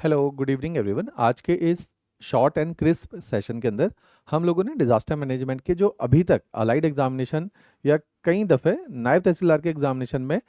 Hello, good evening everyone. आज के इस शॉर्ट एंड क्रिस्प सेशन के अंदर हम लोगों ने डिजास्टर मैनेजमेंट के जो अभी तक अलाइड एग्जामिनेशन या कई दफ़े नायब तहसीलदार के एग्जामिनेशन में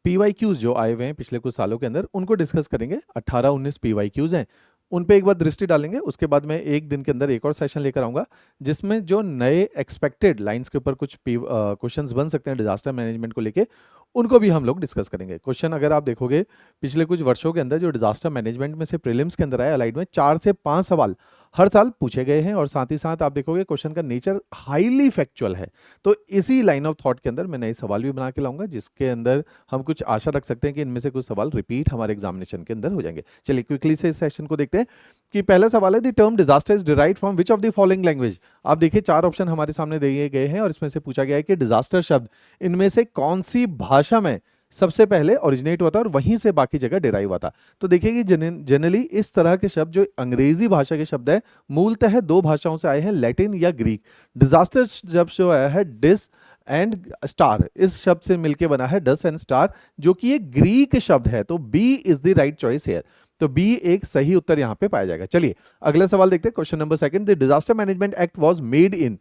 पीवाईक्यूज जो आए हुए हैं पिछले कुछ सालों के अंदर उनको डिस्कस करेंगे। 18-19 पीवाईक्यूज हैं, उन पे एक बार दृष्टि डालेंगे। उसके बाद मैं एक दिन के अंदर एक और सेशन लेकर आऊँगा जिसमें जो नए एक्सपेक्टेड लाइंस के ऊपर कुछ क्वेश्चंस बन सकते हैं डिजास्टर मैनेजमेंट को लेके, उनको भी हम लोग डिस्कस करेंगे। क्वेश्चन अगर आप देखोगे पिछले कुछ वर्षों के अंदर जो डिजास्टर मैनेजमेंट में से प्रीलिम्स के अंदर आए अलाइड में 4 से 5 सवाल हर साल पूछे गए हैं और साथ ही साथ आप देखोगे क्वेश्चन का नेचर हाईली फैक्चुअल है। तो इसी लाइन ऑफ थॉट के अंदर मैं नए सवाल भी बना के लाऊंगा जिसके अंदर हम कुछ आशा रख सकते हैं कि इनमें से कुछ सवाल रिपीट हमारे एग्जामिनेशन के अंदर हो जाएंगे। चलिए क्विकली से इस सेशन को देखते हैं कि पहला सवाल है the term disaster is derived from which of the following language. आप देखिए 4 ऑप्शन हमारे सामने दिए गए हैं और इसमें से पूछा गया है कि डिजास्टर शब्द इनमें से कौन सी भाषा में सबसे पहले ओरिजिनेट हुआ था और वहीं से बाकी जगह डिराइव हुआ था। तो देखिए कि जनरली इस तरह के शब्द जो अंग्रेजी भाषा के शब्द है मूलतः 2 भाषाओं से आए हैं, लैटिन या ग्रीक। डिजास्टर शब्द जो आया है डिस एंड स्टार, इस शब्द से मिलकर बना है डस एंड स्टार, जो कि एक ग्रीक शब्द है। तो B is the right choice here. तो बी एक सही उत्तर यहां पे पाया जाएगा। चलिए अगला सवाल देखते हैं। Question number 2, the disaster management act was made in.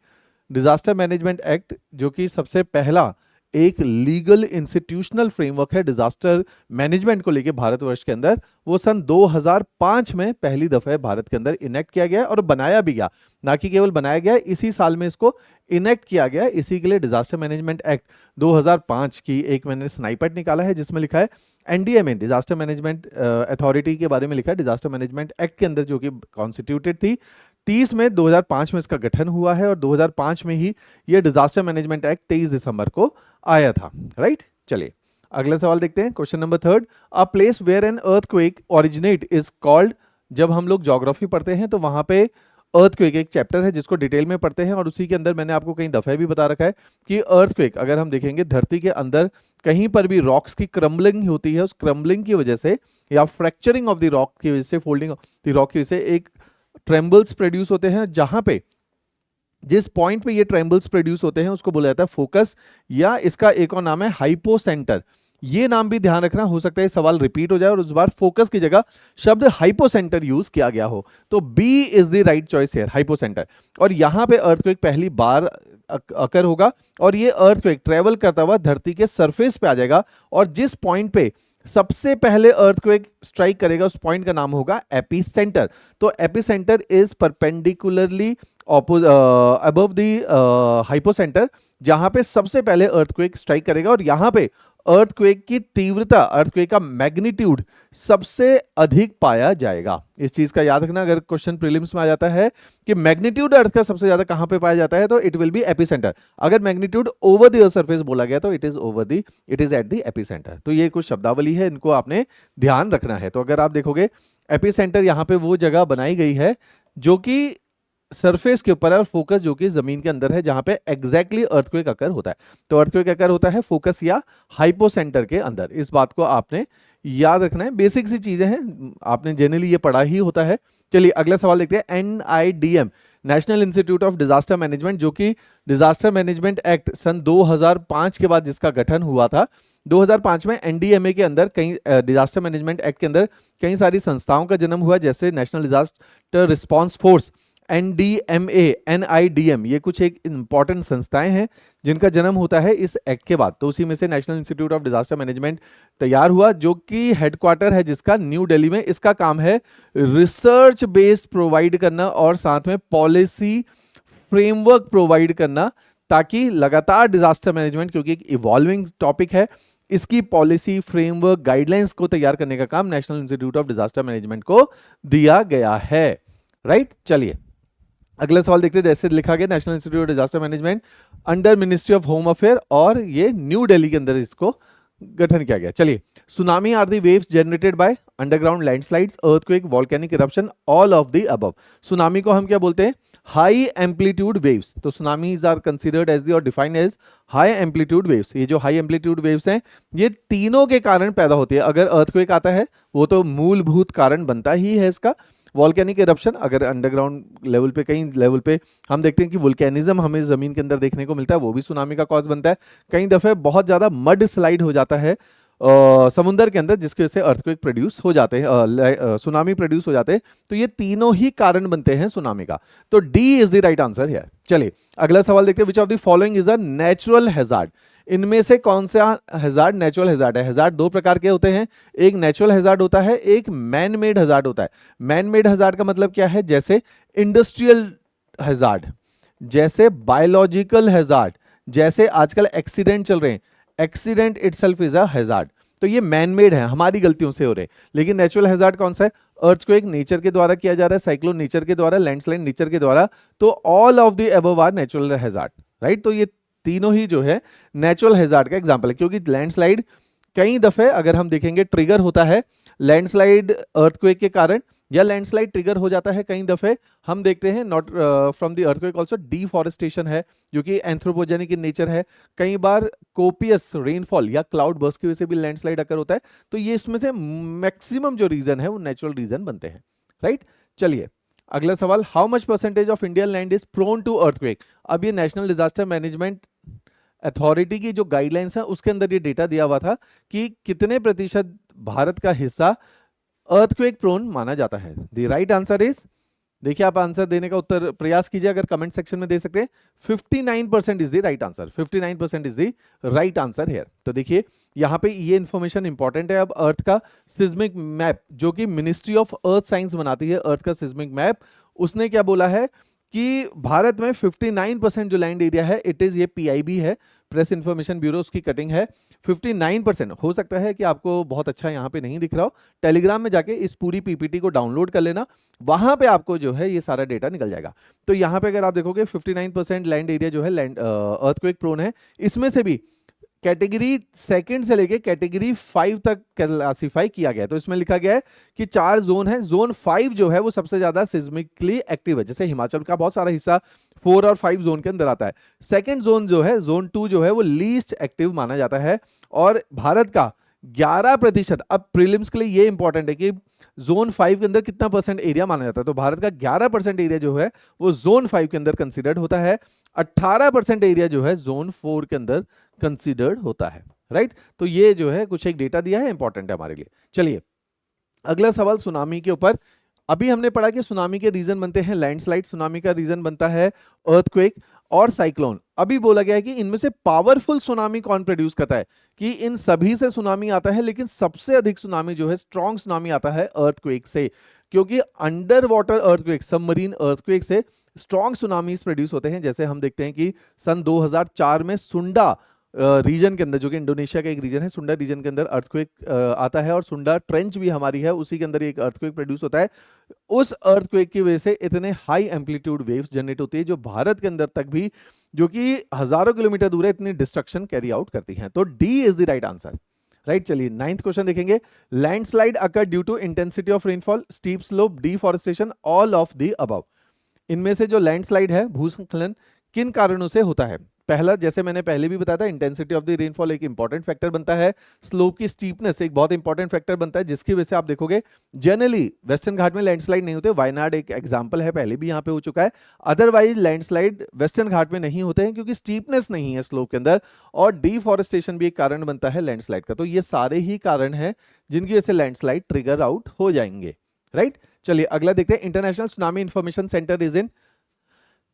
Disaster management act जो कि सबसे पहला एक लीगल इंस्टीट्यूशनल फ्रेमवर्क है डिजास्टर मैनेजमेंट को लेके भारतवर्ष के अंदर, वो सन 2005 में पहली दफा भारत के अंदर इनेक्ट किया गया और बनाया भी गया। ना कि केवल बनाया गया, इसी साल में इसको इनेक्ट किया गया। इसी के लिए डिजास्टर मैनेजमेंट एक्ट 2005 की एक मैंने स्नाइपेट निकाला है जिसमें लिखा है एनडीएमए, डिजास्टर मैनेजमेंट अथॉरिटी के बारे में लिखा है। डिजास्टर मैनेजमेंट एक्ट के अंदर जो कि कॉन्स्टिट्यूटेड थी 30 में 2005 में इसका गठन हुआ है और 2005 में ही ये डिजास्टर मैनेजमेंट एक्ट 23 दिसंबर को आया था। राइट, चलिए अगला सवाल देखते हैं। Question number 3, a place where an earthquake originate is called. जब हम लोग ज्योग्राफी पढ़ते हैं तो वहां पे अर्थक्वेक एक चैप्टर है जिसको डिटेल में पढ़ते हैं और उसी के अंदर मैंने आपको कई दफे भी बता रखा है कि अर्थक्वेक अगर हम देखेंगे धरती के अंदर कहीं पर भी रॉक्स की क्रम्बलिंग होती है, उस क्रम्बलिंग की वजह से या फ्रैक्चरिंग ऑफ द रॉक की वजह से, फोल्डिंग ऑफ द रॉक की वजह से एक ट्रेम्बल्स प्रोड्यूस होते हैं। जहां पे जिस पॉइंट पे ये ट्रेम्बल्स प्रोड्यूस होते हैं उसको बोला जाता है फोकस, या इसका एक और नाम है हाइपोसेंटर। ये नाम भी ध्यान रखना, हो सकता है सवाल रिपीट हो जाए और उस बार फोकस की जगह शब्द हाइपोसेंटर यूज किया गया हो। तो B is the right choice here, hypocentre. और यहां पे अर्थक्वेक पहली बार अकर होगा और ये अर्थक्वेक ट्रेवल करता हुआ धरती के सरफेस पे आ जाएगा और जिस पॉइंट पे सबसे पहले अर्थक्वेक स्ट्राइक करेगा उस पॉइंट का नाम होगा एपिसेंटर। तो epicentre is perpendicularly above the hypocentre, जहां पे सबसे पहले अर्थक्वेक स्ट्राइक करेगा और यहां पे अर्थक्वेक की तीव्रता, अर्थक्वेक का मैग्नीट्यूड सबसे अधिक पाया जाएगा। इस चीज का याद रखना, अगर क्वेश्चन प्रीलिम्स में आ जाता है कि मैग्नीट्यूड अर्थ का सबसे ज्यादा कहां पे पाया जाता है तो इट विल बी एपिसेंटर। अगर magnitude over the earth surface बोला गया तो it is at the epicentre. तो ये कुछ शब्दावली है, इनको आपने ध्यान रखना है। तो अगर आप देखोगे एपिसेंटर यहां पे वो जगह बनाई गई है जो कि सरफेस के ऊपर है और फोकस जो कि जमीन के अंदर है जहां पे एग्जैक्टली अर्थक्वेक अकर होता है। तो अर्थक्वेक अकर होता है फोकस या हाइपोसेंटर के अंदर। इस बात को आपने याद रखना है, बेसिक सी चीजें हैं, आपने जनरली ये पढ़ा ही होता है। चलिए अगला सवाल देखते हैं। NIDM, national institute of disaster management, जो कि डिजास्टर मैनेजमेंट एक्ट सन 2005 के बाद जिसका गठन हुआ था, 2005 में एनडीएमए के अंदर कई डिजास्टर मैनेजमेंट एक्ट के अंदर कई सारी संस्थाओं का जन्म हुआ, जैसे national disaster response force, NDMA, NIDM, ये कुछ एक इंपॉर्टेंट संस्थाएं हैं जिनका जन्म होता है इस एक्ट के बाद। तो उसी में से national institute of disaster management तैयार हुआ जो कि हेडक्वार्टर है जिसका न्यू दिल्ली में। इसका काम है रिसर्च बेस्ड प्रोवाइड करना और साथ में पॉलिसी फ्रेमवर्क प्रोवाइड करना, ताकि लगातार डिजास्टर मैनेजमेंट, क्योंकि एक इवॉल्विंग टॉपिक है, इसकी पॉलिसी फ्रेमवर्क गाइडलाइंस को तैयार करने का काम national institute of disaster management को दिया गया है। राइट, चलिए अगला सवाल देखते हैं। जैसे लिखा गया national institute of disaster management under ministry of home affair, और ये न्यू दिल्ली के अंदर इसको गठन किया गया। चलिए, tsunami are the waves generated by underground landslides, earthquake, volcanic eruption, all of the above. Tsunami को हम क्या बोलते हैं? High amplitude waves. तो tsunamis are considered as the और defined as high amplitude waves. ये जो हाई एम्पलीट्यूड वेव्स हैं ये तीनों के कारण पैदा होती है। अगर अर्थक्वेक आता है वो तो मूलभूत कारण बनता ही है इसका। वॉल्केनिक इरप्शन, अगर अंडरग्राउंड लेवल पे, कई लेवल पे हम देखते हैं कि वोल्केनिज्म हमें जमीन के अंदर देखने को मिलता है, वो भी सुनामी का कॉज बनता है। कई दफे बहुत ज्यादा मड स्लाइड हो जाता है समुंदर के अंदर, जिसकी वजह से अर्थक्वेक प्रोड्यूस हो जाते हैं, सुनामी प्रोड्यूस हो जाते हैं। तो ये तीनों ही कारण बनते हैं सुनामी का। तो D is the right answer here. चलिए अगला सवाल देखते हैं। Which of the following is a natural hazard? इनमें से कौन सा हैजार्ड नेचुरल हैजार्ड है? हैजार्ड दो प्रकार के होते हैं, एक नेचुरल हैजार्ड होता है, एक मैन मेड हैजार्ड होता है। मैन मेड हैजार्ड का मतलब क्या है? जैसे इंडस्ट्रियल हैजार्ड, जैसे बायोलॉजिकल हैजार्ड, जैसे आजकल एक्सीडेंट चल रहे हैं, accident itself is a hazard. तो ये मैन मेड है, हमारी गलतियों से हो रहे हैं। लेकिन नेचुरल हैजार्ड कौन सा है? अर्थक्वेक नेचर के द्वारा किया जा रहा है, साइक्लोन नेचर के द्वारा, लैंडस्लाइड नेचर के द्वारा। तो all of the above are natural hazard, right. तो ये तीनों ही जो है नेचुरल हैजार्ड का एग्जांपल है, क्योंकि लैंडस्लाइड कई दफे अगर हम देखेंगे ट्रिगर होता है लैंडस्लाइड अर्थक्वेक के कारण, या लैंडस्लाइड ट्रिगर हो जाता है कई दफे हम देखते हैं not from the earthquake also deforestation है, जो कि एंथ्रोपोजेनिक इन नेचर है। कई बार कोपियस रेनफॉल या क्लाउड बर्स्ट की वजह से भी लैंडस्लाइड अकर होता है। तो ये इसमें से मैक्सिमम जो रीजन है वो नेचुरल रीजन बनते हैं, राइट। चलिए अगला सवाल, how much percentage of Indian land is prone to earthquake? अब ये नेशनल डिजास्टर मैनेजमेंट अथॉरिटी की जो गाइडलाइंस है उसके अंदर ये डेटा दिया हुआ था कि कितने प्रतिशत भारत का हिस्सा अर्थक्वेक प्रोन माना जाता है। द राइट आंसर इज, देखिए आप आंसर देने का उत्तर प्रयास कीजिए, अगर कमेंट सेक्शन में दे सकते हैं। 59% is the right answer, 59% is the right answer here. तो देखिए यहाँ पे ये इंफॉर्मेशन इंपॉर्टेंट है। अब अर्थ का सिस्मिक मैप, जो कि मिनिस्ट्री ऑफ अर्थ साइंस बनाती है, अर्थ का सिस्मिक मैप, उसने क्या बोला है कि भारत में 59% जो लैंड एरिया है इट इज, ये पीआईबी है, प्रेस इंफॉर्मेशन ब्यूरो, उसकी कटिंग है। 59% हो सकता है कि आपको बहुत अच्छा यहाँ पे नहीं दिख रहा हो, टेलीग्राम में जाके इस पूरी पीपीटी को डाउनलोड कर लेना, वहां पे आपको जो है ये सारा डेटा निकल जाएगा। तो यहाँ पे अगर आप देखोगे 59% लैंड एरिया जो है लैंड अर्थक्वेक प्रोन है। इसमें से भी कैटेगरी सेकंड से लेके कैटेगरी 5 तक क्लासिफाई किया गया है। तो इसमें लिखा गया है कि 4 जोन है, जोन 5 जो है वो सबसे ज्यादा सिस्मिकली एक्टिव है। जैसे हिमाचल का बहुत सारा हिस्सा 4 और 5 जोन के अंदर आता है। सेकंड जोन जो है, जोन 2 जो है वो लीस्ट एक्टिव माना जाता है। और भारत का 11%, अब प्रीलिम्स के लिए ये इंपॉर्टेंट है कि जोन 5 के अंदर कितना परसेंट एरिया माना जाता है। तो भारत का 11% एरिया जो है वो जोन 5 के अंदर कंसिडर्ड होता है। 18% एरिया जो है जोन 4 के अंदर कंसिडर्ड होता है, राइट। तो ये जो है कुछ एक डेटा दिया है, इंपॉर्टेंट है हमारे लिए। चलिए अगला सवाल सुनामी के ऊपर। अभी हमने पढ़ा कि सुनामी के रीजन बनते हैं लैंडस्लाइड, सुनामी का रीजन बनता है अर्थक्वेक और साइक्लोन। अभी बोला गया है कि इनमें से पावरफुल सुनामी कौन प्रोड्यूस करता है, कि इन सभी से सुनामी आता है, लेकिन सबसे अधिक सुनामी जो है, स्ट्रॉन्ग सुनामी आता है अर्थक्वेक से, क्योंकि under water earthquake, submarine earthquake से स्ट्रॉन्ग सुनामीज प्रोड्यूस होते हैं। जैसे हम देखते हैं कि सन 2004 में सुंडा रीजन के अंदर, जो कि इंडोनेशिया का एक रीजन है, सुंडा रीजन के अंदर अर्थक्वेक आता है, और सुंडा ट्रेंच भी हमारी है, उसी के अंदर एक अर्थक्वेक प्रोड्यूस होता है। उस अर्थक्वेक की वजह से इतने हाई एम्पलीट्यूड वेव्स जनरेट होती है, जो भारत के अंदर तक भी, जो कि हजारों किलोमीटर दूर है, इतनी डिस्ट्रक्शन कैरी आउट करती हैं। तो D is the right answer, right. चलिए 9th क्वेश्चन देखेंगे। Landslide occur due to intensity of rainfall, steep slope, deforestation, all of the above. इनमें से जो लैंडस्लाइड है, भूस्खलन, किन कारणों से होता है? पहला, जैसे मैंने पहले भी बताया था, इंटेंसिटी ऑफ द रेनफॉल एक इंपॉर्टेंट फैक्टर बनता है। स्लोप की स्टीपनेस एक बहुत इंपॉर्टेंट फैक्टर बनता है, जिसकी वजह से आप देखोगे जनरली वेस्टर्न घाट में लैंडस्लाइड नहीं होते। वायनाड एक एग्जांपल है, पहले भी यहाँ पे हो चुका है। अदरवाइज लैंडस्लाइड वेस्टर्न घाट में नहीं होते हैं, क्योंकि स्टीपनेस नहीं है स्लोप के अंदर, और डिफॉरेस्टेशन भी एक कारण बनता है लैंडस्लाइड का। तो ये सारे ही कारण हैं जिनकी वजह से लैंडस्लाइड ट्रिगर आउट हो जाएंगे, राइट। चलिए अगला देखते हैं। International tsunami information centre is in,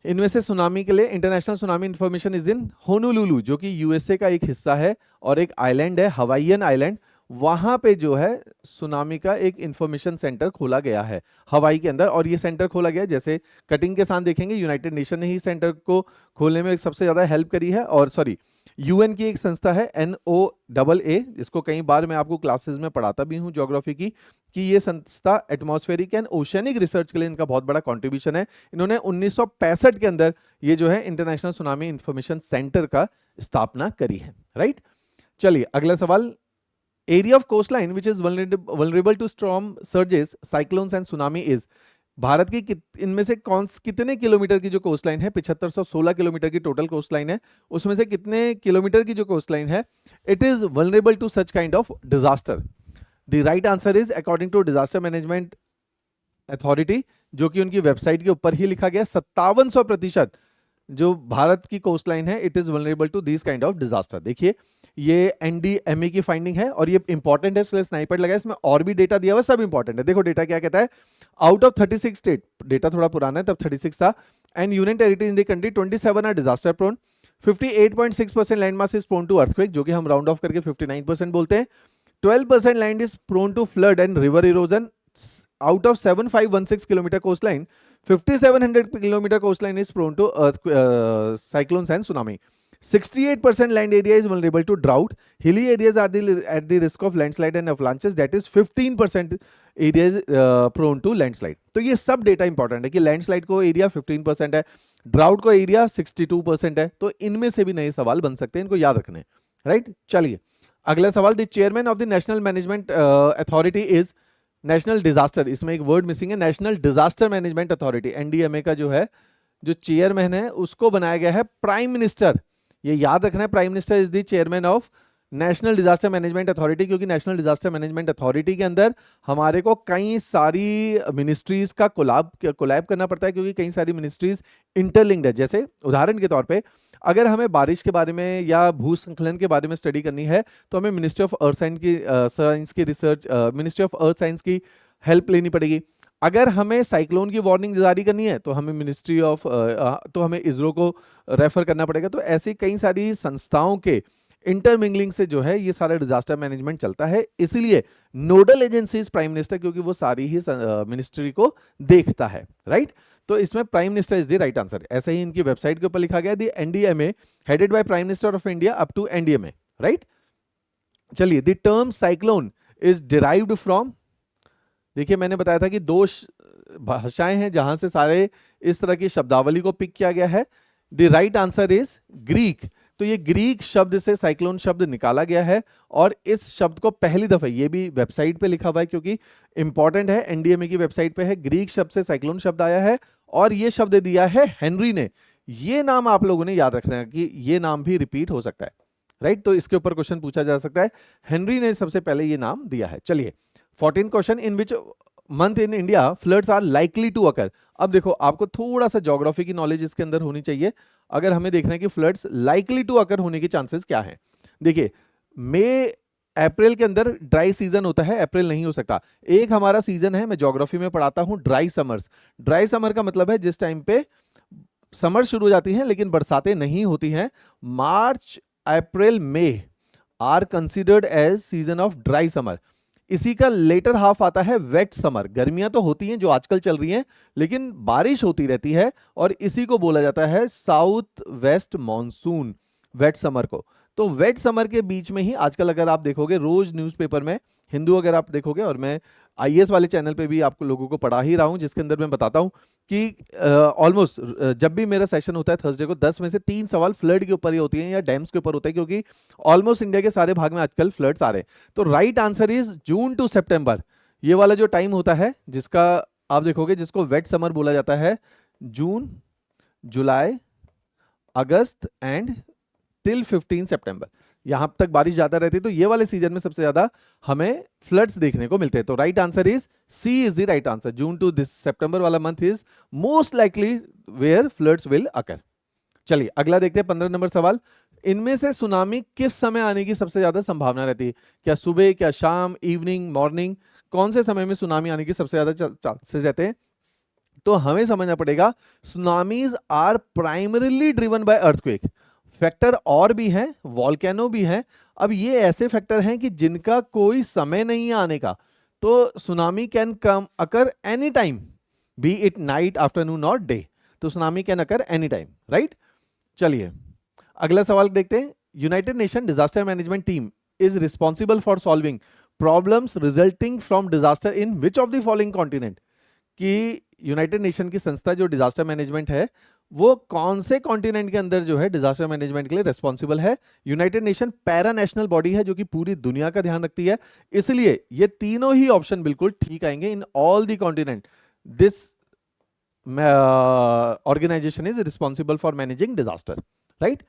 इनमें से सुनामी के लिए international tsunami information is in Honolulu, जो कि यूएसए का एक हिस्सा है, और एक आइलैंड है हवाईयन आइलैंड, वहां पे जो है सुनामी का एक इंफॉर्मेशन सेंटर खोला गया है हवाई के अंदर। और ये सेंटर खोला गया, जैसे कटिंग के साथ देखेंगे, यूनाइटेड नेशन ने ही सेंटर को खोलने में सबसे ज्यादा हेल्प करी है। और सॉरी, यूएन की एक संस्था है NOAA, जिसको कई बार मैं आपको क्लासेस में पढ़ाता भी हूं ज्योग्राफी की, कि ये संस्था एटमॉस्फेरिक एंड ओशियनिक रिसर्च के लिए इनका बहुत बड़ा कंट्रीब्यूशन है। इन्होंने 1965 के अंदर ये जो है इंटरनेशनल सुनामी इंफॉर्मेशन सेंटर का स्थापना करी है, राइट। चलिए अगला सवाल। Area of coastline which is vulnerable to storm surges, cyclones and tsunami is, Bharat की इनमें से कितने किलोमीटर की जो कोस्टलाइन है, 7516 किलोमीटर की टोटल कोस्टलाइन है, उसमें से कितने किलोमीटर की जो कोस्टलाइन है it is vulnerable to such kind of disaster? The right answer is according to disaster management authority, जो कि उनकी वेबसाइट के ऊपर ही लिखा गया, 5700% जो भारत की कोस्ट लाइन है it is vulnerable to this kind of disaster. देखिए ये एनडीएमए की फाइंडिंग है और ये इंपॉर्टेंट है इसलिए स्नाइपर लगा है, इसमें और भी डेटा दिया हुआ सब इंपॉर्टेंट है। देखो डेटा क्या कहता है, आउट ऑफ 36 स्टेट, डेटा थोड़ा पुराना है तब 36 था, and union territory in the country 27 are disaster prone, 58.6% land mass is prone to earthquake, जो कि हम राउंड ऑफ करके 59% बोलते हैं, 12% land is prone to flood and river erosion, out of 7516 kilometer coastline 5700 kilometer coastline is prone to cyclones and tsunami. 68% land area is vulnerable to drought. Hilly areas are at the risk of landslide and avalanches, that is 15% area is prone to landslide. तो ये सब data important है कि landslide को area 15% है, drought को area 62% है, तो इनमें से भी नए सवाल बन सकते हैं, इनको याद रखने, राइट। चलिए अगला सवाल, the chairman of the national management authority is national disaster, इसमें एक वर्ड मिसिंग है, national disaster management authority NDMA का जो है जो चेयरमैन है उसको बनाया गया है प्राइम मिनिस्टर। ये याद रखना है, prime minister is the chairman of national disaster management authority, क्योंकि नेशनल डिजास्टर मैनेजमेंट अथॉरिटी के अंदर हमारे को कई सारी मिनिस्ट्रीज का कोलैब करना पड़ता है, क्योंकि कई सारी मिनिस्ट्रीज इंटरलिंक्ड है। जैसे उदाहरण के तौर पे अगर हमें बारिश के बारे में या भूस्खलन के बारे में स्टडी करनी है तो हमें मिनिस्ट्री ऑफ अर्थ साइंस की research, ministry of earth science की हेल्प लेनी पड़ेगी। अगर हमें साइक्लोन की वार्निंग जारी करनी है तो हमें मिनिस्ट्री ऑफ तो हमें इसरो को रेफर करना पड़ेगा। तो ऐसी कई सारी संस्थाओं के इंटरमिंगलिंग से जो है ये सारा डिजास्टर मैनेजमेंट चलता है, इसलिए nodal agency is prime minister, क्योंकि वो सारी ही मिनिस्ट्री को देखता है, राइट। तो इसमें prime minister is the right answer. ऐसे ही इनकी वेबसाइट के ऊपर लिखा गया the NDMA headed by prime minister of India up to NDMA, right. चलिए the term cyclone is derived from, देखिए मैंने बताया था कि दो भाषाएं हैं जहां से सारे इस तरह की शब्दावली को पिक किया गया है। The right answer is Greek. तो ये ग्रीक शब्द से साइक्लोन शब्द निकाला गया है और इस शब्द को पहली दफा, ये भी वेबसाइट पे लिखा हुआ है क्योंकि इंपॉर्टेंट है, एनडीएमए की वेबसाइट पे है, ग्रीक शब्द से साइक्लोन शब्द आया है और ये शब्द दिया है हेनरी ने। ये नाम आप लोगों ने याद रखना है कि ये नाम भी रिपीट हो सकता है, राइट। तो इसके ऊपर क्वेश्चन पूछा जा सकता है, हेनरी ने सबसे पहले ये नाम दिया है। चलिए 14 question, in which month in India floods are likely to occur. अब देखो आपको थोड़ा सा ज्योग्राफी की नॉलेज इसके अंदर होनी चाहिए अगर हमें देखना है कि फ्लड्स लाइकली टू अकर होने के चांसेस क्या हैं। देखिए मई अप्रैल के अंदर ड्राई सीजन होता है, अप्रैल नहीं हो सकता। एक हमारा सीजन है, मैं ज्योग्राफी में पढ़ाता हूं, ड्राई समर्स। ड्राई समर का मतलब है जिस टाइम पे समर शुरू हो जाती है लेकिन बरसातें नहीं होती हैं। March April May are considered as season of dry summer. इसी का लेटर हाफ आता है वेट समर। गर्मियां तो होती हैं जो आजकल चल रही हैं लेकिन बारिश होती रहती है और इसी को बोला जाता है south west monsoon, wet summer को। तो वेट समर के बीच में ही आजकल अगर आप देखोगे रोज न्यूज़पेपर में हिंदू अगर आप देखोगे, और मैं आईएएस वाले चैनल पे भी आपको लोगों को पढ़ा ही रहा हूं जिसके अंदर मैं बताता हूं कि ऑलमोस्ट जब भी मेरा सेशन होता है थर्सडे को 10 में से 3 सवाल फ्लड के ऊपर ही होती हैं या डैम्स के ऊपर होते हैं, क्योंकि ऑलमोस्ट इंडिया के सारे भाग में आजकल फ्लड्स आ रहे हैं। तो right answer is June to September. ये वाला जो टाइम होता है जिसका आप देखोगे जिसको वेट समर बोला जाता है, जून, जुलाई, अगस्त एंड टिल 15 सितंबर, यहां तक बारिश ज्यादा रहती है। तो ये वाले सीजन में सबसे ज्यादा हमें फ्लड्स देखने को मिलते हैं। तो right answer is C is the right answer. June to this September वाला month is most likely where floods will occur. चलिए अगला देखते हैं 15 नंबर सवाल, इनमें से सुनामी किस समय आने की सबसे ज्यादा संभावना रहती है? क्या सुबह, क्या शाम, इवनिंग, मॉर्निंग, कौन से समय में सुनामी आने की सबसे ज्यादा चांसेस रहते हैं? तो हमें समझना पड़ेगा tsunamis are primarily driven by earthquake. Factor और भी हैं, वॉल्केनो भी हैं। अब ये ऐसे फैक्टर हैं कि जिनका कोई समय नहीं है आने का, तो tsunami can come occur any time, B it night, afternoon और डे। तो tsunami can occur any time, right. चलिए अगला सवाल देखते हैं, United nation disaster management team is responsible for solving problems resulting from disaster in which of the following continent. कि United nation की संस्था जो डिजास्टर मैनेजमेंट है वो कौन से कॉन्टिनेंट के अंदर जो है डिजास्टर मैनेजमेंट के लिए रिस्पॉन्सिबल है? United nation para national body है जो कि पूरी दुनिया का ध्यान रखती है, इसलिए ये तीनों ही ऑप्शन बिल्कुल ठीक आएंगे। In all the continent this organisation is responsible for managing disaster, right.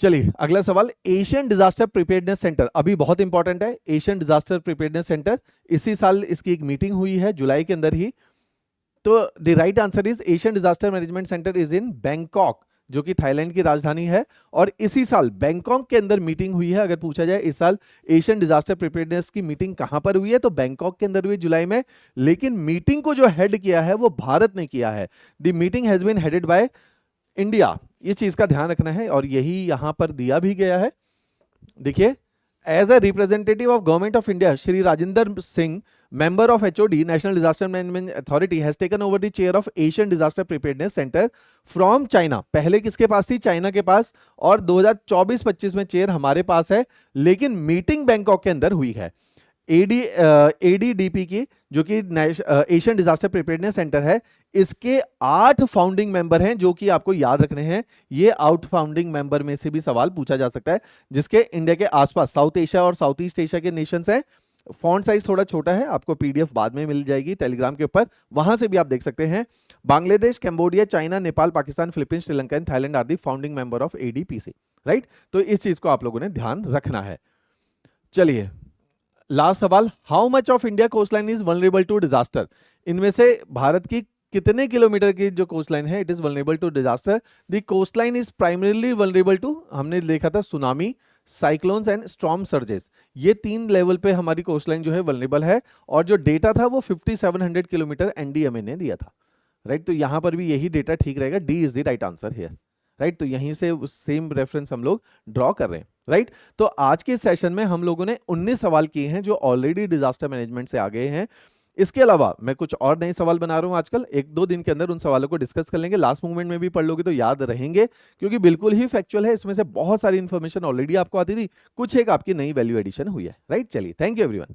चलिए अगला सवाल, एशियन डिजास्टर प्रिपेयर्डनेस सेंटर अभी बहुत इंपॉर्टेंट है। एशियन डिजास्टर प्रिपेयर्डनेस सेंटर इसी साल इसकी एक मीटिंग हुई है जुलाई के अंदर ही। तो the right answer is Asian disaster management centre is in Bangkok. जो कि थाईलैंड की राजधानी है। और इसी साल बैंकॉक के अंदर मीटिंग हुई है। अगर पूछा जाए इस साल एशियन डिजास्टर प्रिपेयर्डनेस की मीटिंग कहां पर हुई है, तो बैंकॉक के अंदर हुई जुलाई में। लेकिन मीटिंग को जो हेड किया है वो भारत ने किया है। The meeting has been headed by India. ये चीज का ध्यान रखना है और यही यहां पर दिया भी गया है। देखिए, as a representative of government of India, Shri Rajendra Singh, member of HOD national disaster management authority, has taken over the chair of Asian disaster preparedness centre from China. पहले किसके पास थी? चाइना के पास। और 2024-25 में चेयर हमारे पास है, लेकिन मीटिंग बैंकॉक के अंदर हुई है। एडीडीपी की, जो कि एशियन डिजास्टर प्रिपेयर्डनेस सेंटर है, इसके 8 फाउंडिंग मेंबर हैं, जो कि आपको याद रखने हैं। ये आउट फाउंडिंग मेंबर में से भी सवाल पूछा जा सकता है, जिसके इंडिया के आसपास साउथ एशिया और साउथ ईस्ट एशिया के नेशंस हैं। फॉन्ट साइज थोड़ा छोटा है, आपको पीडीएफ बाद में मिल जाएगी टेलीग्राम के ऊपर, वहां से भी आप देख सकते हैं। Bangladesh, Cambodia, China, Nepal, Pakistan, Philippines, Sri Lanka and Thailand are the founding member of ADPC, right. तो इस चीज को आप लोगों ने ध्यान रखना है। चलिए, लास्ट सवाल, how much of India coast line is vulnerable to disaster? इनमें से भारत की कितने किलोमीटर की जो कोस्ट लाइन है it is vulnerable to disaster? The coast line is primarily vulnerable to, हमने देखा था, tsunami, cyclones and storm surges. ये 3 लेवल पे हमारी कोस्ट लाइन जो है वल्नरेबल है। और जो डेटा था वो 5700 किलोमीटर एनडीएमए ने दिया था, राइट। तो यहां पर भी यही डेटा ठीक रहेगा, D is the right answer here, right. तो यहीं से सेम रेफरेंस हम लोग ड्रॉ कर रहे हैं, राइट। तो आज के सेशन में हम लोगों ने 19 सवाल किए हैं जो ऑलरेडी डिजास्टर मैनेजमेंट से आ गए हैं। इसके अलावा मैं कुछ और नए सवाल बना रहा हूं आजकल, 1-2 दिन के अंदर उन सवालों को डिस्कस कर लेंगे। लास्ट मूवमेंट में भी पढ़ लोगे तो याद रहेंगे, क्योंकि बिल्कुल ही फैक्चुअल है। इसमें से बहुत सारी इंफॉर्मेशन ऑलरेडी आपको आती थी, कुछ एक आपकी नई वैल्यू एडिशन हुई है, राइट। चलिए, थैंक यू एवरीवन।